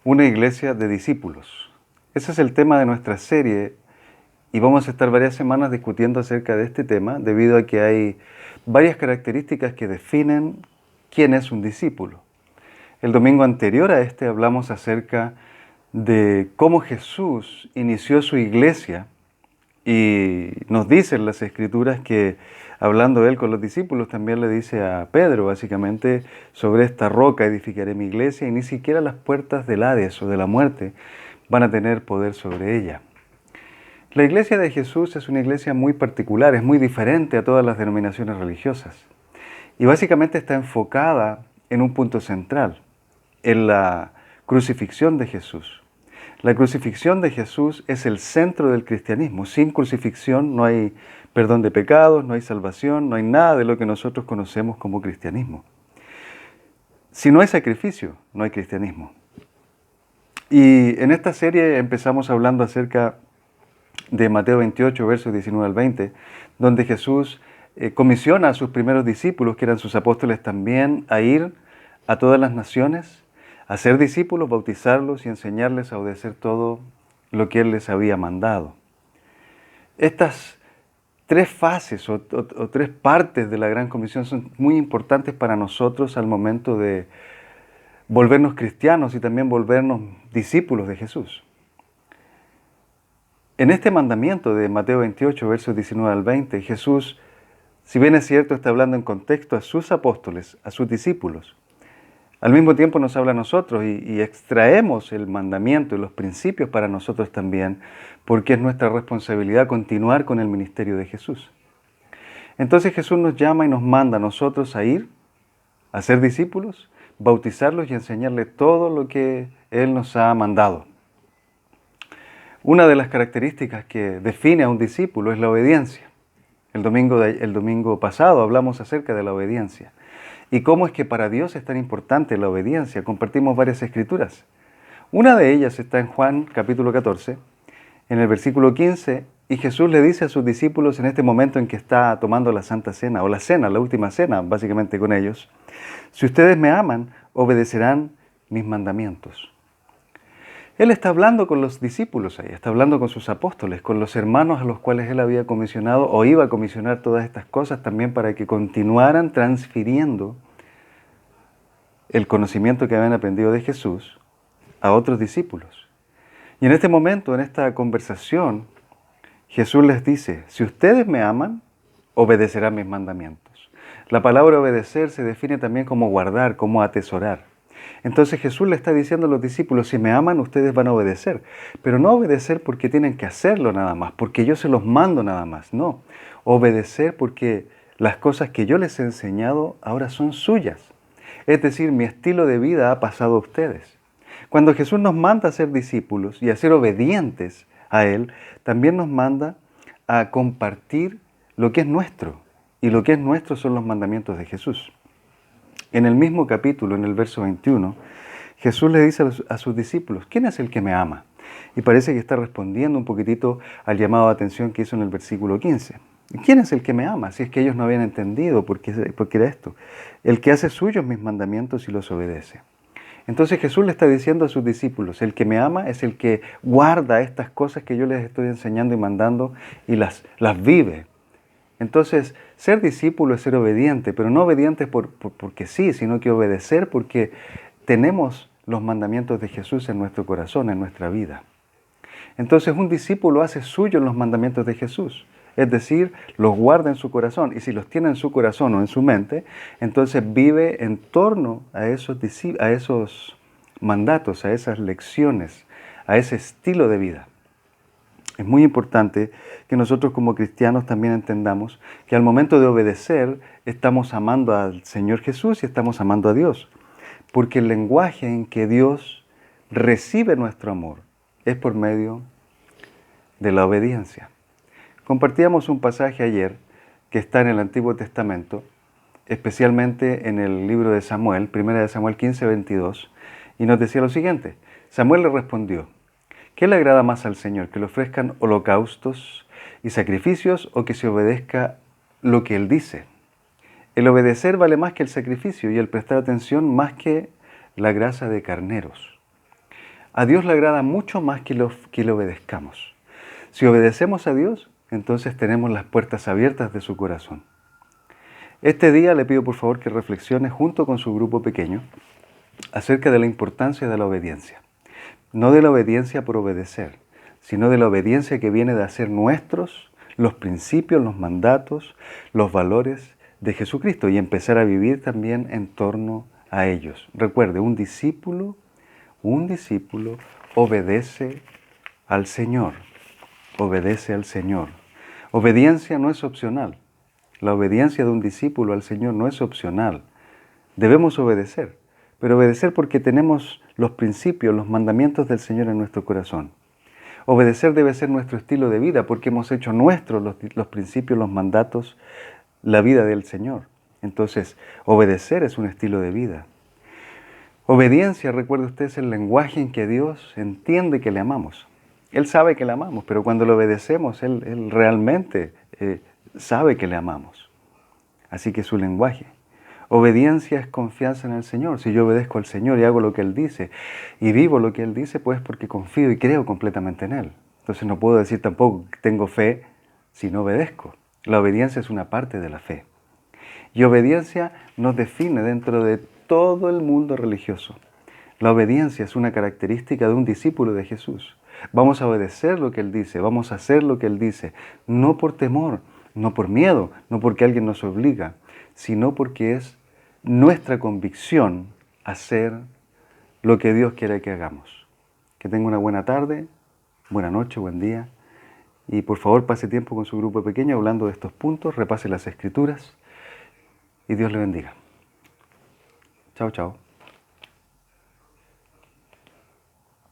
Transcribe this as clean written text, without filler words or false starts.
una iglesia de discípulos. Ese es el tema de nuestra serie y vamos a estar varias semanas discutiendo acerca de este tema debido a que hay varias características que definen quién es un discípulo. El domingo anterior a este hablamos acerca de cómo Jesús inició su iglesia y nos dicen las Escrituras que, hablando él con los discípulos, también le dice a Pedro, básicamente, sobre esta roca edificaré mi iglesia y ni siquiera las puertas del Hades o de la muerte van a tener poder sobre ella. La iglesia de Jesús es una iglesia muy particular, es muy diferente a todas las denominaciones religiosas. Y básicamente está enfocada en un punto central, en la crucifixión de Jesús. La crucifixión de Jesús es el centro del cristianismo. Sin crucifixión no hay perdón de pecados, no hay salvación, no hay nada de lo que nosotros conocemos como cristianismo. Si no hay sacrificio, no hay cristianismo. Y en esta serie empezamos hablando acerca de Mateo 28, versos 19 al 20, donde Jesús comisiona a sus primeros discípulos, que eran sus apóstoles también, a ir a todas las naciones, a ser discípulos, bautizarlos y enseñarles a obedecer todo lo que Él les había mandado. Estas tres fases o tres partes de la Gran Comisión son muy importantes para nosotros al momento de volvernos cristianos y también volvernos discípulos de Jesús. En este mandamiento de Mateo 28, versos 19 al 20, Jesús, si bien es cierto, está hablando en contexto a sus apóstoles, a sus discípulos. Al mismo tiempo nos habla a nosotros y extraemos el mandamiento y los principios para nosotros también, porque es nuestra responsabilidad continuar con el ministerio de Jesús. Entonces Jesús nos llama y nos manda a nosotros a ir, a ser discípulos, bautizarlos y enseñarles todo lo que Él nos ha mandado. Una de las características que define a un discípulo es la obediencia. El domingo pasado hablamos acerca de la obediencia. ¿Y cómo es que para Dios es tan importante la obediencia? Compartimos varias escrituras. Una de ellas está en Juan capítulo 14, en el versículo 15, y Jesús le dice a sus discípulos en este momento en que está tomando la Santa Cena, o la cena, la última cena, básicamente con ellos, si ustedes me aman, obedecerán mis mandamientos. Él está hablando con los discípulos ahí, está hablando con sus apóstoles, con los hermanos a los cuales Él había comisionado o iba a comisionar todas estas cosas también para que continuaran transfiriendo el conocimiento que habían aprendido de Jesús a otros discípulos. Y en este momento, en esta conversación, Jesús les dice, si ustedes me aman, obedecerán mis mandamientos. La palabra obedecer se define también como guardar, como atesorar. Entonces Jesús le está diciendo a los discípulos, si me aman, ustedes van a obedecer. Pero no obedecer porque tienen que hacerlo nada más, porque yo se los mando nada más. No, obedecer porque las cosas que yo les he enseñado ahora son suyas. Es decir, mi estilo de vida ha pasado a ustedes. Cuando Jesús nos manda a ser discípulos y a ser obedientes a Él, también nos manda a compartir lo que es nuestro. Y lo que es nuestro son los mandamientos de Jesús. En el mismo capítulo, en el verso 21, Jesús le dice a sus discípulos, ¿quién es el que me ama? Y parece que está respondiendo un poquitito al llamado de atención que hizo en el versículo 15. ¿Quién es el que me ama? Si es que ellos no habían entendido por qué era esto. El que hace suyos mis mandamientos y los obedece. Entonces Jesús le está diciendo a sus discípulos, el que me ama es el que guarda estas cosas que yo les estoy enseñando y mandando y las vive. Entonces, ser discípulo es ser obediente, pero no obediente porque sí, sino que obedecer porque tenemos los mandamientos de Jesús en nuestro corazón, en nuestra vida. Entonces, un discípulo hace suyo los mandamientos de Jesús, es decir, los guarda en su corazón, y si los tiene en su corazón o en su mente, entonces vive en torno a esos mandatos, a esas lecciones, a ese estilo de vida. Es muy importante que nosotros como cristianos también entendamos que al momento de obedecer estamos amando al Señor Jesús y estamos amando a Dios. Porque el lenguaje en que Dios recibe nuestro amor es por medio de la obediencia. Compartíamos un pasaje ayer que está en el Antiguo Testamento, especialmente en el libro de Samuel, 1 de Samuel 15, 22, y nos decía lo siguiente, Samuel le respondió, ¿qué le agrada más al Señor? ¿Que le ofrezcan holocaustos y sacrificios o que se obedezca lo que Él dice? El obedecer vale más que el sacrificio y el prestar atención más que la grasa de carneros. A Dios le agrada mucho más que le obedezcamos. Si obedecemos a Dios, entonces tenemos las puertas abiertas de su corazón. Este día le pido por favor que reflexione junto con su grupo pequeño acerca de la importancia de la obediencia. No de la obediencia por obedecer, sino de la obediencia que viene de hacer nuestros los principios, los mandatos, los valores de Jesucristo y empezar a vivir también en torno a ellos. Recuerde, un discípulo obedece al Señor, obedece al Señor. Obediencia no es opcional. La obediencia de un discípulo al Señor no es opcional. Debemos obedecer, pero obedecer porque tenemos los principios, los mandamientos del Señor en nuestro corazón. Obedecer debe ser nuestro estilo de vida porque hemos hecho nuestros los principios, los mandatos, la vida del Señor. Entonces, obedecer es un estilo de vida. Obediencia, recuerde usted, es el lenguaje en que Dios entiende que le amamos. Él sabe que le amamos, pero cuando le obedecemos, Él realmente sabe que le amamos. Así que su lenguaje. Obediencia es confianza en el Señor. Si yo obedezco al Señor y hago lo que Él dice y vivo lo que Él dice, pues porque confío y creo completamente en Él. Entonces no puedo decir tampoco que tengo fe si no obedezco. La obediencia es una parte de la fe. Y obediencia nos define dentro de todo el mundo religioso. La obediencia es una característica de un discípulo de Jesús. Vamos a obedecer lo que Él dice, vamos a hacer lo que Él dice, no por temor, no por miedo, no porque alguien nos obliga, sino porque es nuestra convicción hacer lo que Dios quiere que hagamos. Que tenga una buena tarde, buena noche, buen día. Y por favor pase tiempo con su grupo pequeño hablando de estos puntos, repase las Escrituras y Dios le bendiga. Chao, chao.